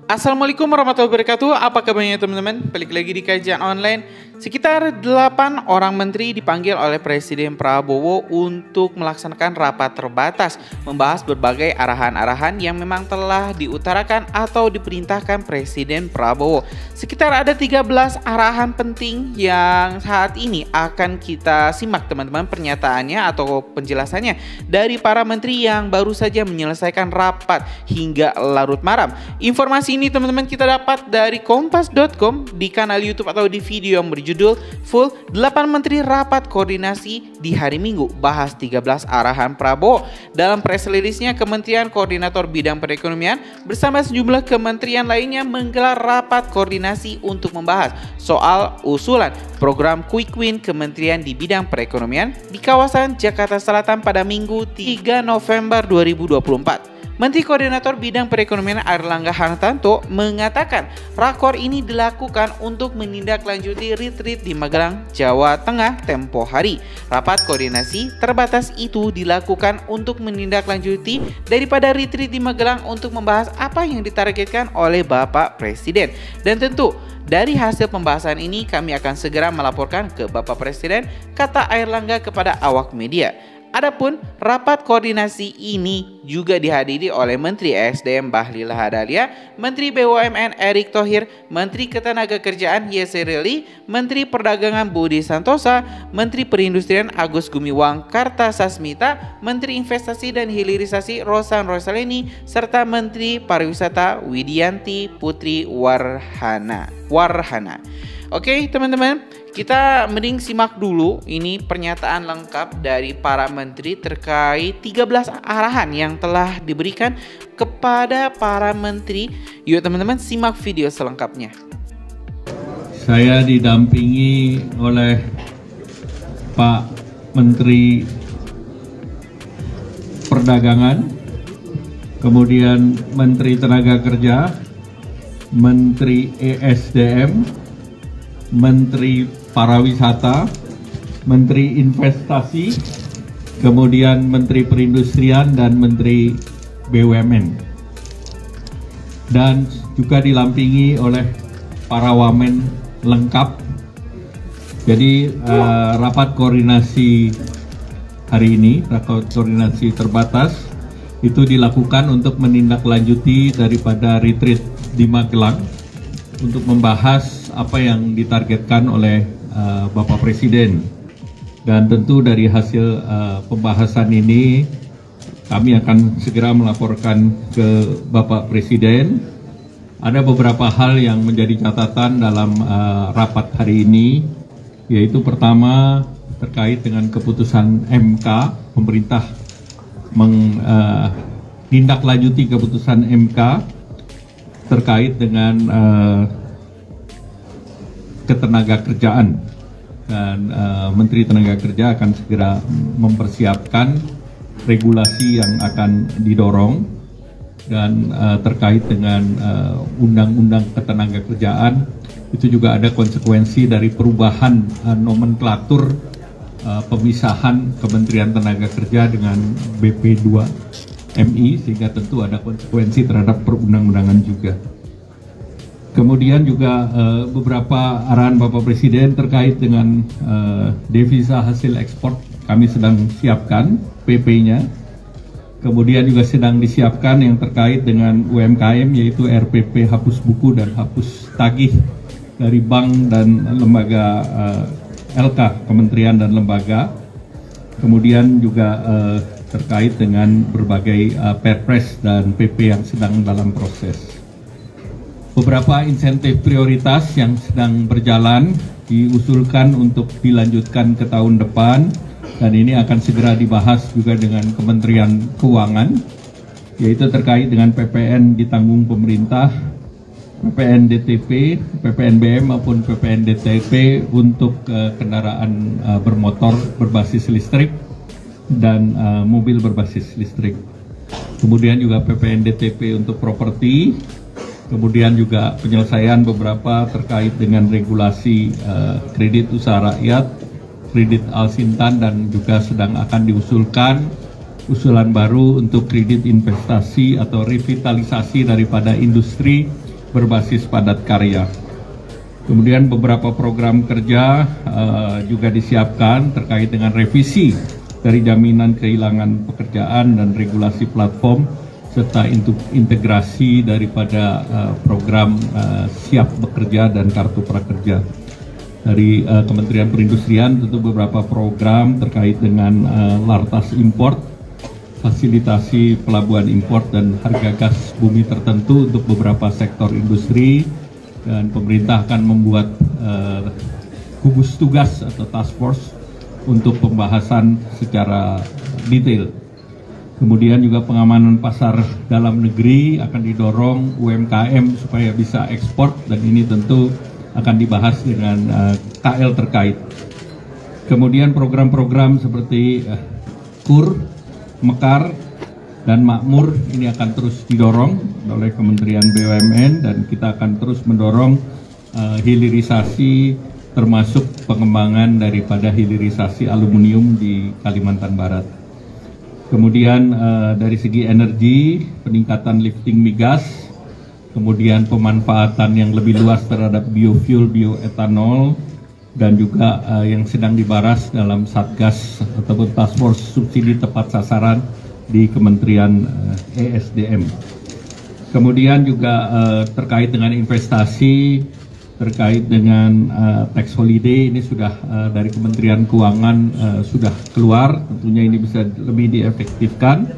Assalamualaikum warahmatullahi wabarakatuh. Apa kabarnya teman-teman? Balik lagi di kajian online. Sekitar 8 orang menteri dipanggil oleh Presiden Prabowo untuk melaksanakan rapat terbatas, membahas berbagai arahan-arahan yang memang telah diutarakan atau diperintahkan Presiden Prabowo. Sekitar ada 13 arahan penting yang saat ini akan kita simak teman-teman pernyataannya atau penjelasannya dari para menteri yang baru saja menyelesaikan rapat hingga larut malam. Informasi ini teman-teman kita dapat dari kompas.com di kanal YouTube atau di video yang berjudul Full 8 Menteri Rapat Koordinasi di Hari Minggu bahas 13 arahan Prabowo. Dalam press release-nya, Kementerian Koordinator Bidang Perekonomian bersama sejumlah kementerian lainnya menggelar rapat koordinasi untuk membahas soal usulan program Quick Win Kementerian di bidang perekonomian di kawasan Jakarta Selatan pada Minggu 3 November 2024. Menteri Koordinator Bidang Perekonomian Airlangga Hartarto mengatakan rakor ini dilakukan untuk menindaklanjuti retreat di Magelang, Jawa Tengah tempo hari. Rapat koordinasi terbatas itu dilakukan untuk menindaklanjuti daripada retreat di Magelang untuk membahas apa yang ditargetkan oleh Bapak Presiden. Dan tentu dari hasil pembahasan ini kami akan segera melaporkan ke Bapak Presiden, kata Airlangga kepada awak media. Adapun rapat koordinasi ini juga dihadiri oleh Menteri ESDM Bahlil Lahadalia, Menteri BUMN Erick Thohir, Menteri Ketenagakerjaan Yesirili, Menteri Perdagangan Budi Santosa, Menteri Perindustrian Agus Gumiwang Kartasasmita, Menteri Investasi dan Hilirisasi Rosan Rosaleni, serta Menteri Pariwisata Widianti Putri Warhana. Oke teman-teman, kita mending simak dulu ini pernyataan lengkap dari para menteri terkait 13 arahan yang telah diberikan kepada para menteri. Yuk teman-teman simak video selengkapnya. Saya didampingi oleh Pak Menteri Perdagangan, kemudian Menteri Tenaga Kerja, Menteri ESDM, Menteri Pariwisata, Menteri Investasi, kemudian Menteri Perindustrian dan Menteri BUMN, dan juga dilampingi oleh para wamen lengkap. Jadi rapat koordinasi hari ini, rapat koordinasi terbatas itu dilakukan untuk menindaklanjuti daripada retreat di Magelang untuk membahas apa yang ditargetkan oleh Bapak Presiden. Dan tentu dari hasil pembahasan ini kami akan segera melaporkan ke Bapak Presiden. Ada beberapa hal yang menjadi catatan dalam rapat hari ini, yaitu pertama terkait dengan keputusan MK. Pemerintah menindaklanjuti keputusan MK terkait dengan ketenagakerjaan, dan Menteri Tenaga Kerja akan segera mempersiapkan regulasi yang akan didorong, dan terkait dengan undang-undang ketenagakerjaan itu juga ada konsekuensi dari perubahan nomenklatur pemisahan Kementerian Tenaga Kerja dengan BP2 MI, sehingga tentu ada konsekuensi terhadap perundang-undangan juga. Kemudian juga beberapa arahan Bapak Presiden terkait dengan devisa hasil ekspor kami sedang siapkan PP-nya. Kemudian juga sedang disiapkan yang terkait dengan UMKM, yaitu RPP hapus buku dan hapus tagih dari bank dan lembaga LK, kementerian dan lembaga. Kemudian juga terkait dengan berbagai Perpres dan PP yang sedang dalam proses. Beberapa insentif prioritas yang sedang berjalan diusulkan untuk dilanjutkan ke tahun depan, dan ini akan segera dibahas juga dengan Kementerian Keuangan, yaitu terkait dengan PPN ditanggung pemerintah, PPN DTP, PPN BM maupun PPN DTP untuk kendaraan bermotor berbasis listrik dan mobil berbasis listrik. Kemudian juga PPN DTP untuk properti. Kemudian juga penyelesaian beberapa terkait dengan regulasi kredit usaha rakyat, kredit Al-Sintan, dan juga sedang akan diusulkan usulan baru untuk kredit investasi atau revitalisasi daripada industri berbasis padat karya. Kemudian beberapa program kerja juga disiapkan terkait dengan revisi dari jaminan kehilangan pekerjaan dan regulasi platform, serta integrasi daripada program Siap Bekerja dan Kartu Prakerja. Dari Kementerian Perindustrian tentu beberapa program terkait dengan lartas import, fasilitasi pelabuhan import dan harga gas bumi tertentu untuk beberapa sektor industri, dan pemerintah akan membuat gugus tugas atau task force untuk pembahasan secara detail. Kemudian juga pengamanan pasar dalam negeri akan didorong UMKM supaya bisa ekspor, dan ini tentu akan dibahas dengan KL terkait. Kemudian program-program seperti KUR, Mekar, dan Makmur ini akan terus didorong oleh Kementerian BUMN, dan kita akan terus mendorong hilirisasi, termasuk pengembangan daripada hilirisasi aluminium di Kalimantan Barat. Kemudian dari segi energi, peningkatan lifting migas, kemudian pemanfaatan yang lebih luas terhadap biofuel, bioetanol, dan juga yang sedang dibahas dalam Satgas ataupun Task Force subsidi tepat sasaran di Kementerian ESDM. Kemudian juga terkait dengan investasi, terkait dengan tax holiday, ini sudah dari Kementerian Keuangan sudah keluar, tentunya ini bisa lebih diefektifkan.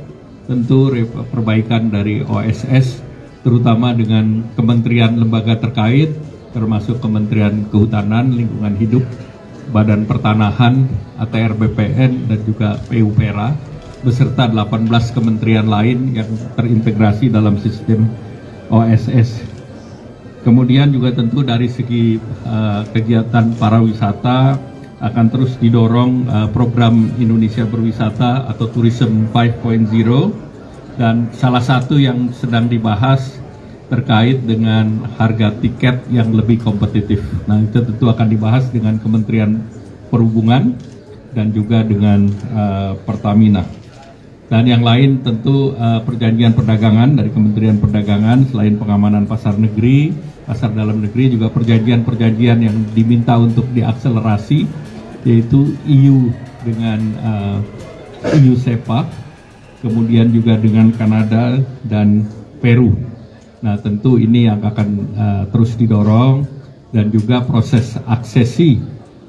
Tentu perbaikan dari OSS, terutama dengan kementerian lembaga terkait, termasuk Kementerian Kehutanan, Lingkungan Hidup, Badan Pertanahan, ATR BPN, dan juga PUPera, beserta 18 kementerian lain yang terintegrasi dalam sistem OSS. Kemudian juga tentu dari segi kegiatan pariwisata akan terus didorong program Indonesia Berwisata atau Tourism 5.0, dan salah satu yang sedang dibahas terkait dengan harga tiket yang lebih kompetitif. Nah, itu tentu akan dibahas dengan Kementerian Perhubungan dan juga dengan Pertamina. Dan yang lain tentu perjanjian perdagangan dari Kementerian Perdagangan, selain pengamanan pasar negeri, pasar dalam negeri, juga perjanjian-perjanjian yang diminta untuk diakselerasi, yaitu EU dengan EU SEPA, kemudian juga dengan Kanada dan Peru. Nah, tentu ini yang akan terus didorong, dan juga proses aksesi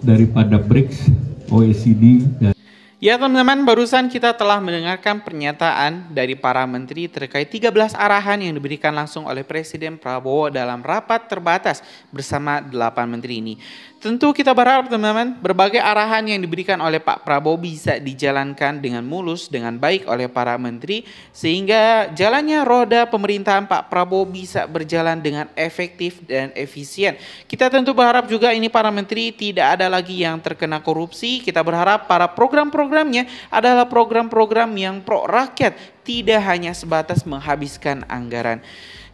daripada BRICS, OECD, dan ya teman-teman, barusan kita telah mendengarkan pernyataan dari para menteri terkait 13 arahan yang diberikan langsung oleh Presiden Prabowo dalam rapat terbatas bersama 8 menteri ini. Tentu kita berharap teman-teman, berbagai arahan yang diberikan oleh Pak Prabowo bisa dijalankan dengan mulus, dengan baik oleh para menteri, sehingga jalannya roda pemerintahan Pak Prabowo bisa berjalan dengan efektif dan efisien. Kita tentu berharap juga ini para menteri tidak ada lagi yang terkena korupsi. Kita berharap para program-programnya adalah program-program yang pro rakyat, tidak hanya sebatas menghabiskan anggaran.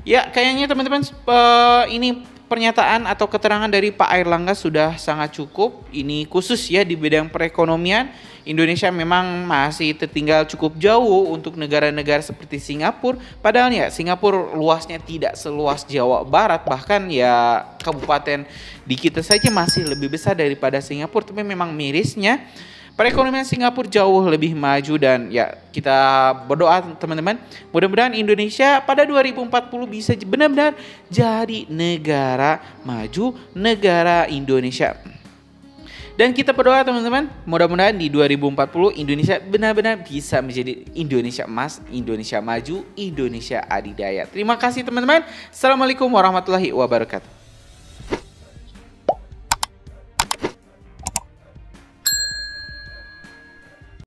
Ya, kayaknya teman-teman ini pernyataan atau keterangan dari Pak Airlangga sudah sangat cukup. Ini khusus ya di bidang perekonomian. Indonesia memang masih tertinggal cukup jauh untuk negara-negara seperti Singapura. Padahal ya Singapura luasnya tidak seluas Jawa Barat. Bahkan ya kabupaten di kita saja masih lebih besar daripada Singapura. Tapi memang mirisnya perekonomian Singapura jauh lebih maju, dan ya kita berdoa teman-teman, mudah-mudahan Indonesia pada 2040 bisa benar-benar jadi negara maju, negara Indonesia. Dan kita berdoa teman-teman, mudah-mudahan di 2040 Indonesia benar-benar bisa menjadi Indonesia emas, Indonesia maju, Indonesia adidaya. Terima kasih teman-teman. Assalamualaikum warahmatullahi wabarakatuh.